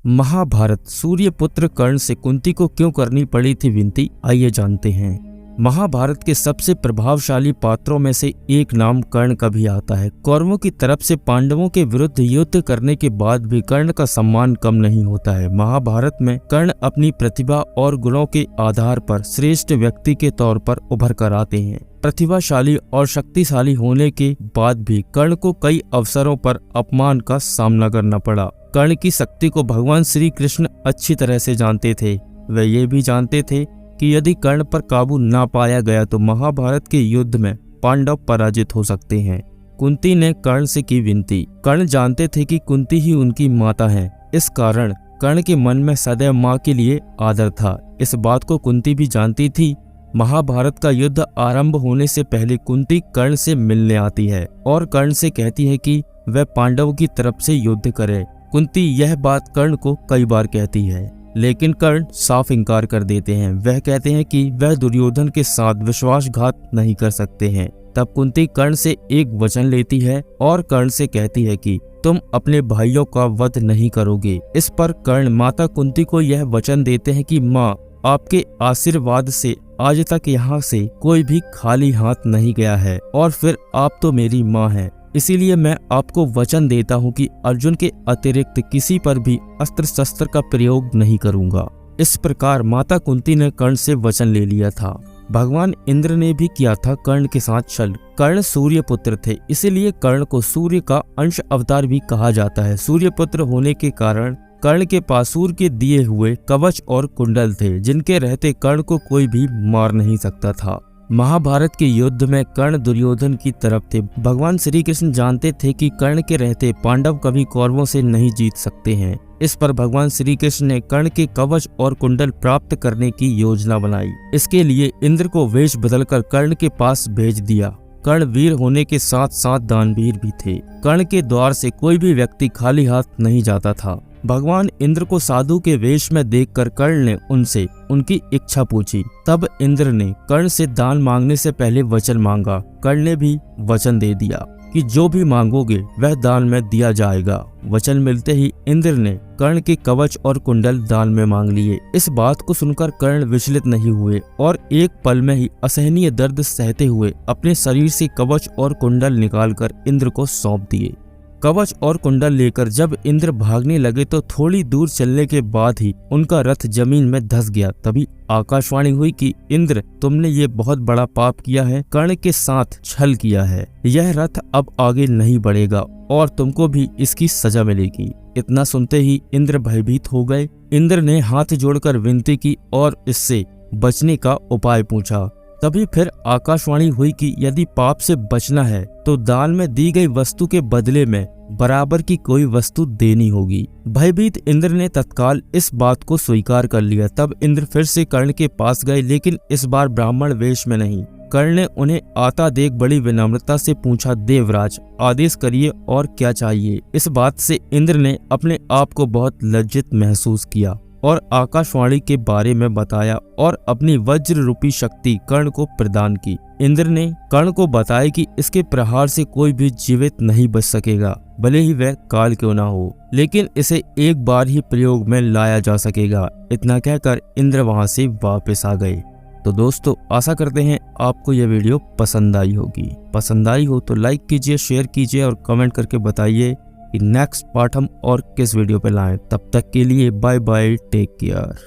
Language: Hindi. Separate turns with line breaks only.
महाभारत सूर्यपुत्र कर्ण से कुंती को क्यों करनी पड़ी थी विनती, आइए जानते हैं। महाभारत के सबसे प्रभावशाली पात्रों में से एक नाम कर्ण का भी आता है। कौरवों की तरफ से पांडवों के विरुद्ध युद्ध करने के बाद भी कर्ण का सम्मान कम नहीं होता है। महाभारत में कर्ण अपनी प्रतिभा और गुणों के आधार पर श्रेष्ठ व्यक्ति के तौर पर उभर कर आते हैं। प्रतिभाशाली और शक्तिशाली होने के बाद भी कर्ण को कई अवसरों पर अपमान का सामना करना पड़ा। कर्ण की शक्ति को भगवान श्री कृष्ण अच्छी तरह से जानते थे। वे ये भी जानते थे कि यदि कर्ण पर काबू ना पाया गया तो महाभारत के युद्ध में पांडव पराजित हो सकते हैं। कुंती ने कर्ण से की विनती। कर्ण जानते थे कि कुंती ही उनकी माता है। इस कारण कर्ण के मन में सदैव माँ के लिए आदर था। इस बात को कुंती भी जानती थी। महाभारत का युद्ध आरंभ होने से पहले कुंती कर्ण से मिलने आती है और कर्ण से कहती है कि वह पांडवों की तरफ से युद्ध करे। कुंती यह बात कर्ण को कई बार कहती है, लेकिन कर्ण साफ इनकार कर देते हैं। वह कहते हैं कि वह दुर्योधन के साथ विश्वासघात नहीं कर सकते हैं। तब कुंती कर्ण से एक वचन लेती है और कर्ण से कहती है कि तुम अपने भाइयों का वध नहीं करोगे। इस पर कर्ण माता कुंती को यह वचन देते हैं कि माँ, आपके आशीर्वाद से आज तक यहाँ से कोई भी खाली हाथ नहीं गया है और फिर आप तो मेरी माँ हैं। इसीलिए मैं आपको वचन देता हूँ कि अर्जुन के अतिरिक्त किसी पर भी अस्त्र शस्त्र का प्रयोग नहीं करूँगा। इस प्रकार माता कुंती ने कर्ण से वचन ले लिया था। भगवान इंद्र ने भी किया था कर्ण के साथ छल। कर्ण सूर्य पुत्र थे, इसीलिए कर्ण को सूर्य का अंश अवतार भी कहा जाता है। सूर्य पुत्र होने के कारण कर्ण के पास सूर्य के दिए हुए कवच और कुंडल थे, जिनके रहते कर्ण को कोई भी मार नहीं सकता था। महाभारत के युद्ध में कर्ण दुर्योधन की तरफ थे। भगवान श्री कृष्ण जानते थे कि कर्ण के रहते पांडव कभी कौरवों से नहीं जीत सकते हैं। इस पर भगवान श्री कृष्ण ने कर्ण के कवच और कुंडल प्राप्त करने की योजना बनाई। इसके लिए इंद्र को वेश बदलकर कर्ण के पास भेज दिया। कर्ण वीर होने के साथ साथ दानवीर भी थे। कर्ण के द्वार से कोई भी व्यक्ति खाली हाथ नहीं जाता था। भगवान इंद्र को साधु के वेश में देखकर कर्ण ने उनसे उनकी इच्छा पूछी। तब इंद्र ने कर्ण से दान मांगने से पहले वचन मांगा। कर्ण ने भी वचन दे दिया कि जो भी मांगोगे वह दान में दिया जाएगा। वचन मिलते ही इंद्र ने कर्ण के कवच और कुंडल दान में मांग लिए। इस बात को सुनकर कर्ण विचलित नहीं हुए और एक पल में ही असहनीय दर्द सहते हुए अपने शरीर से कवच और कुंडल निकालकर इंद्र को सौंप दिए। कवच और कुंडल लेकर जब इंद्र भागने लगे तो थोड़ी दूर चलने के बाद ही उनका रथ जमीन में धंस गया। तभी आकाशवाणी हुई कि इंद्र, तुमने ये बहुत बड़ा पाप किया है, कर्ण के साथ छल किया है। यह रथ अब आगे नहीं बढ़ेगा और तुमको भी इसकी सजा मिलेगी। इतना सुनते ही इंद्र भयभीत हो गए। इंद्र ने हाथ जोड़कर विनती की और इससे बचने का उपाय पूछा। तभी फिर आकाशवाणी हुई कि यदि पाप से बचना है तो दान में दी गई वस्तु के बदले में बराबर की कोई वस्तु देनी होगी। भयभीत इंद्र ने तत्काल इस बात को स्वीकार कर लिया। तब इंद्र फिर से कर्ण के पास गए, लेकिन इस बार ब्राह्मण वेश में नहीं। कर्ण ने उन्हें आता देख बड़ी विनम्रता से पूछा, देवराज आदेश करिए और क्या चाहिए। इस बात से इंद्र ने अपने आप को बहुत लज्जित महसूस किया और आकाशवाणी के बारे में बताया और अपनी वज्र रूपी शक्ति कर्ण को प्रदान की। इंद्र ने कर्ण को बताया कि इसके प्रहार से कोई भी जीवित नहीं बच सकेगा, भले ही वह काल क्यों ना हो, लेकिन इसे एक बार ही प्रयोग में लाया जा सकेगा। इतना कहकर इंद्र वहां से वापस आ गए। तो दोस्तों, आशा करते हैं आपको यह वीडियो पसंद आई होगी। पसंद आई हो तो लाइक कीजिए, शेयर कीजिए और कमेंट करके बताइए कि नेक्स्ट पार्ट हम और किस वीडियो पे लाएं। तब तक के लिए बाय बाय, टेक केयर।